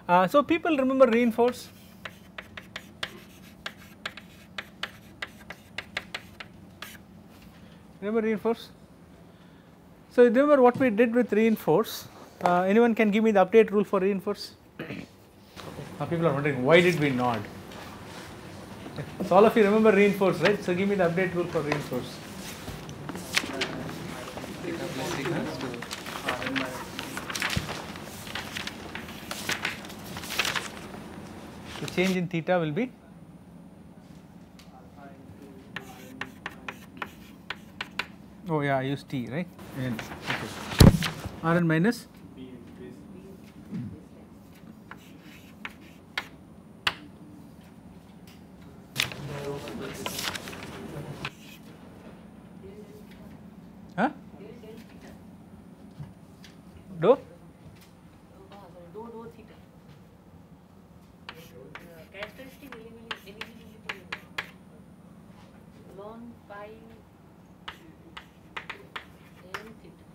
So people remember reinforce? Remember reinforce? So remember what we did with reinforce? Anyone can give me the update rule for reinforce? Now people are wondering why did we nod? So all of you remember reinforce, right? So give me the update rule for reinforce. The change in theta will be oh yeah, I use t, right? N. Okay. Rn minus huh? Do? Characteristic eligibility ln pi an theta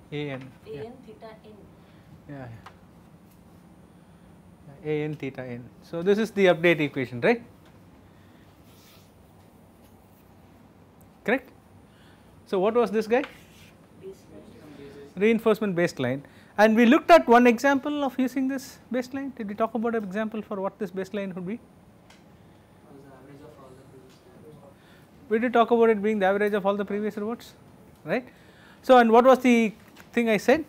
An. Yeah. an theta n. Yeah. An theta n. So this is the update equation, right? Correct? So what was this guy? Reinforcement baseline. And we looked at one example of using this baseline. Did we talk about an example for what this baseline would be? We did talk about it being the average of all the previous rewards, right? So and what was the thing I said?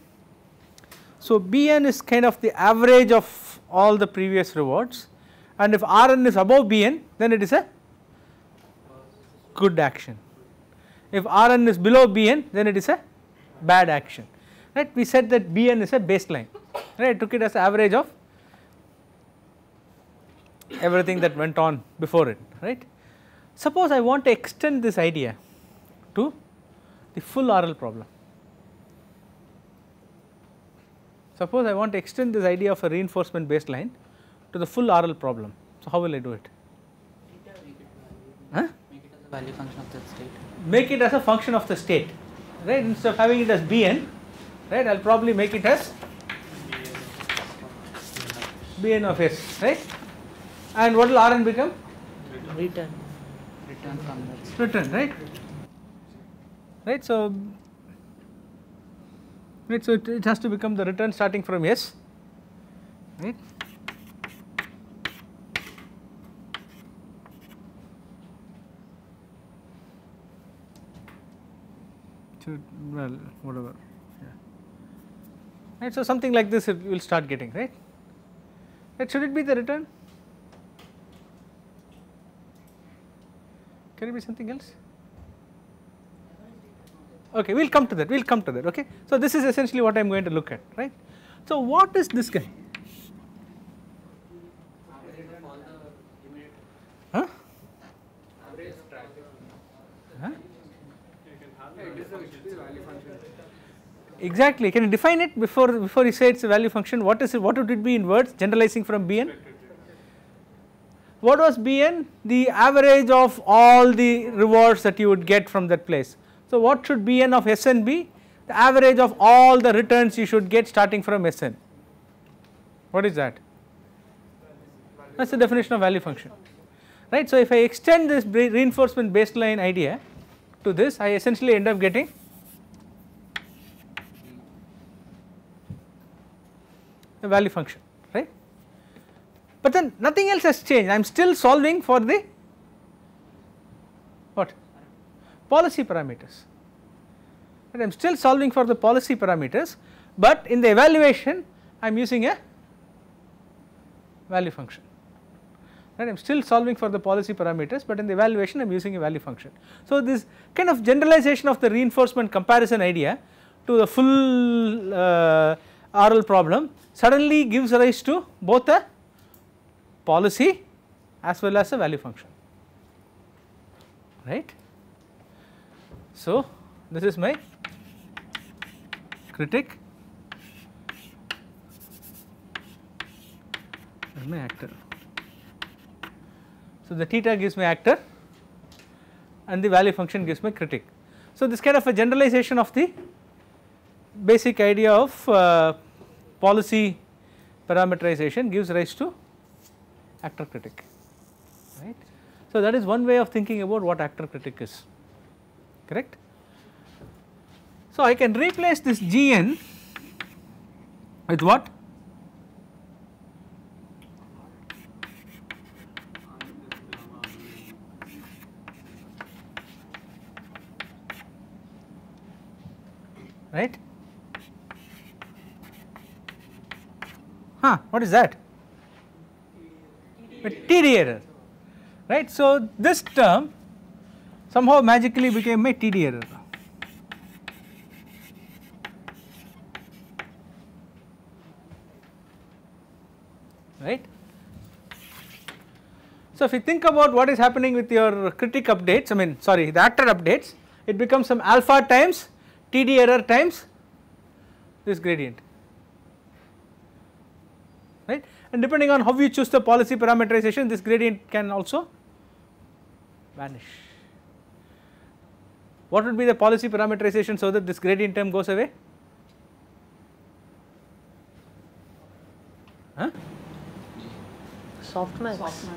So Bn is kind of the average of all the previous rewards, and if Rn is above Bn, then it is a good action. If Rn is below Bn, then it is a bad action. Right? We said that Bn is a baseline. Right? I took it as the average of everything that went on before it. Right? Suppose I want to extend this idea to the full RL problem. Suppose I want to extend this idea of a reinforcement baseline to the full RL problem. So how will I do it? Huh? Make it as a value function of the state. Make it as a function of the state, right? Instead of having it as Bn, right? I will probably make it as Bn of S, right? And what will Rn become? Return. Return from that. Return, right? Right. So, right. So it has to become the return starting from S, right? Well, whatever, yeah. Right. So something like this you will start getting, right? Right. Should it be the return? Can it be something else? Okay, we will come to that. We will come to that. Okay. So this is essentially what I am going to look at, right? So what is this guy? Huh? Huh? Exactly. Can you define it before you say it's a value function? What is it? What would it be in words? Generalizing from Bn. What was Bn? The average of all the rewards that you would get from that place. So what should Bn of Sn be? The average of all the returns you should get starting from Sn. What is that? That's the definition of value function, right? So if I extend this reinforcement baseline idea to this, I essentially end up getting a value function, right? But then nothing else has changed. I am still solving for the what? Policy parameters. But I am still solving for the policy parameters, but in the evaluation I am using a value function. Right? I am still solving for the policy parameters, but in the evaluation I am using a value function. So this kind of generalization of the reinforcement comparison idea to the full RL problem suddenly gives rise to both a policy as well as a value function, right? So this is my critic and my actor. So the theta gives me actor and the value function gives me critic. So this kind of a generalization of the basic idea of policy parameterization gives rise to actor-critic, right. So, that is one way of thinking about what actor-critic is, correct. So, I can replace this Gn with what? Right? What is that? A TD error, right. So, this term somehow magically became a TD error, right. So, if you think about what is happening with your critic updates, I mean sorry the actor updates, it becomes some alpha times TD error times this gradient, right, and depending on how you choose the policy parameterization, this gradient can also vanish. What would be the policy parameterization so that this gradient term goes away? Softmax.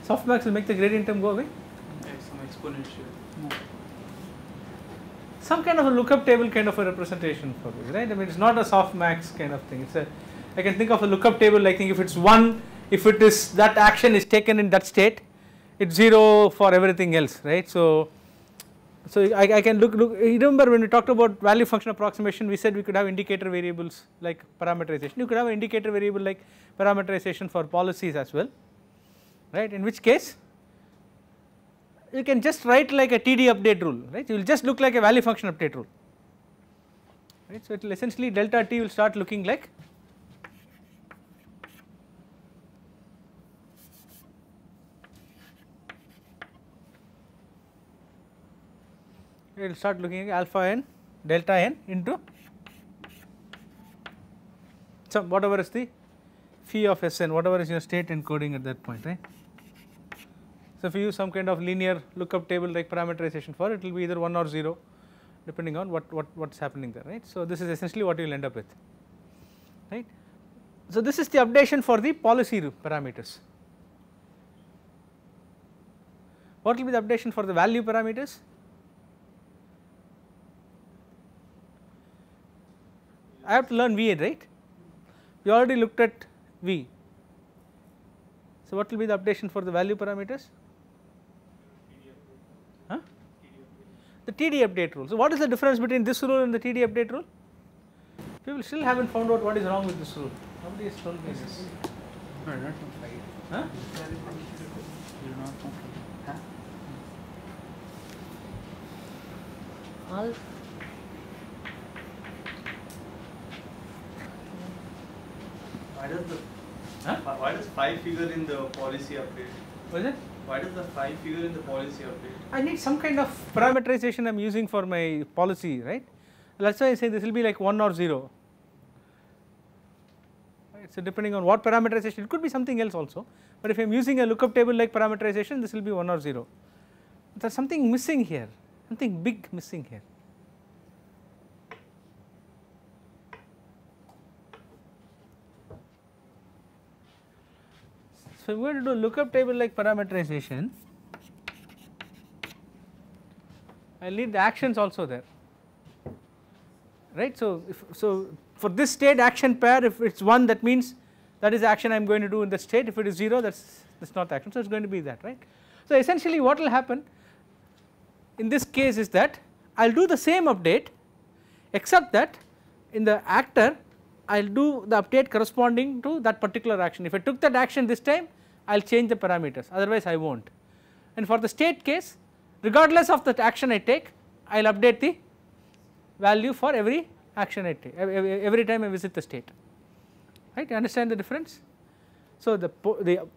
Softmax will make the gradient term go away? Some exponential. No. Some kind of a lookup table kind of a representation for this, right. I mean it is not a softmax kind of thing, it is a, I can think of a lookup table like if it is 1, if it is that action is taken in that state, it is 0 for everything else, right. So I can look, remember when we talked about value function approximation, we said we could have indicator variables like parameterization, you could have an indicator variable like parameterization for policies as well, right, in which case you can just write like a TD update rule, right, you will just look like a value function update rule, right. So it will essentially delta t will start looking like it will start looking like alpha n delta n into some whatever is the phi of Sn, whatever is your state encoding at that point, right. So if you use some kind of linear lookup table like parameterization for it, will be either 1 or 0 depending on what is happening there, right. So this is essentially what you will end up with, right. So this is the updation for the policy parameters. What will be the updation for the value parameters? I have to learn V, right. We already looked at V. So what will be the updation for the value parameters? The TD update rule. So what is the difference between this rule and the TD update rule? People still haven't found out what is wrong with this rule. Nobody has told me this. No, not Huh? you not huh? All Why does 5 figure in the policy update? What is it? Why does the 5 figure in the policy update? I need some kind of parameterization I am using for my policy, right. That is why I say this will be like 1 or 0. Right. So depending on what parameterization, it could be something else also, but if I am using a lookup table like parameterization, this will be 1 or 0. There is something missing here, something big missing here. So, I am going to do lookup table like parameterization, I will need the actions also there, right. So, for this state action pair, if it is 1, that means that is the action I am going to do in the state, if it is 0, that is not the action, so it is going to be that, right. So, essentially what will happen in this case is that I will do the same update, except that in the actor I will do the update corresponding to that particular action. If I took that action this time, I will change the parameters, otherwise I will not. And for the state case, regardless of that action I take, I will update the value for every action I take, every time I visit the state, right. You understand the difference? So the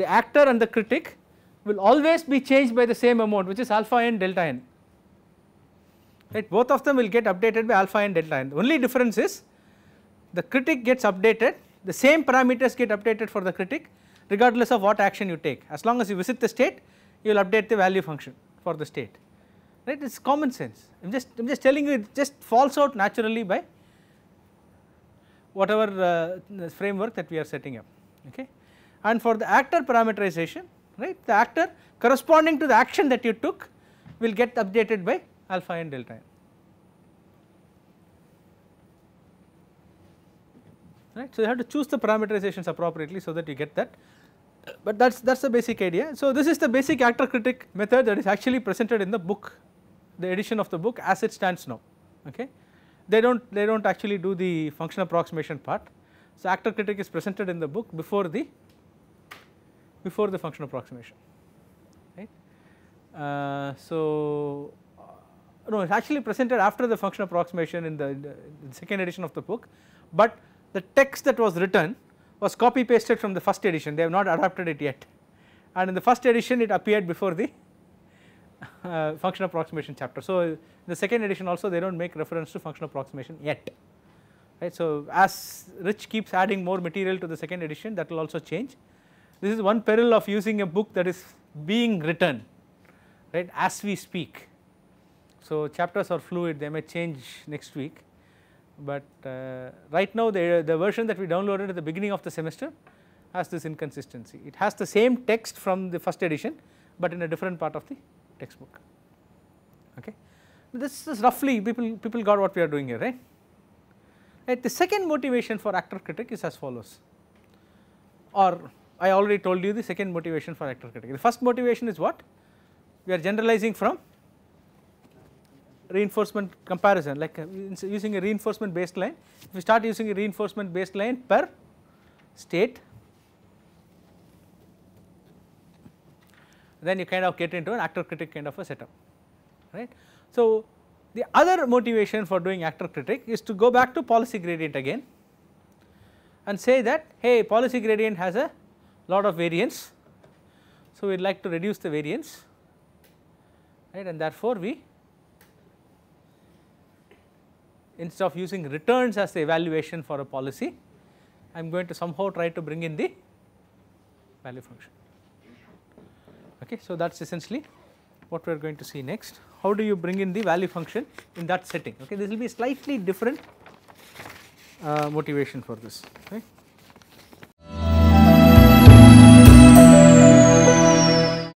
actor and the critic will always be changed by the same amount, which is alpha n delta n, right. Both of them will get updated by alpha n delta n. The only difference is the critic gets updated, the same parameters get updated for the critic regardless of what action you take. As long as you visit the state, you will update the value function for the state, right. It is common sense. I am just telling you, it just falls out naturally by whatever framework that we are setting up. Okay. And for the actor parameterization, right, the actor corresponding to the action that you took will get updated by alpha and delta n. Right. So, you have to choose the parameterizations appropriately so that you get that, but that is the basic idea. So, this is the basic actor critic method that is actually presented in the book, the edition of the book as it stands now. Okay. They do not actually do the function approximation part. So, actor critic is presented in the book before the function approximation, right. So, no, it is actually presented after the function approximation in the second edition of the book, but the text that was written was copy pasted from the first edition. They have not adapted it yet, and in the first edition it appeared before the function approximation chapter. So, in the second edition also they do not make reference to function approximation yet, right. So, as Rich keeps adding more material to the second edition, that will also change. This is one peril of using a book that is being written, right, as we speak. So, chapters are fluid, they may change next week, but right now the version that we downloaded at the beginning of the semester has this inconsistency. It has the same text from the first edition, but in a different part of the textbook. Okay. This is roughly people got what we are doing here, right. Right. The second motivation for actor critic is as follows, or I already told you the second motivation for actor critic. The first motivation is what? We are generalizing from reinforcement comparison, like using a reinforcement based line. If we start using a reinforcement based line per state, then you kind of get into an actor critic kind of a setup, right. So, the other motivation for doing actor critic is to go back to policy gradient again and say that, hey, policy gradient has a lot of variance, so we would like to reduce the variance, right, and therefore we, instead of using returns as the evaluation for a policy, I am going to somehow try to bring in the value function. Okay. So, that is essentially what we are going to see next. How do you bring in the value function in that setting? Okay. This will be slightly different motivation for this, right.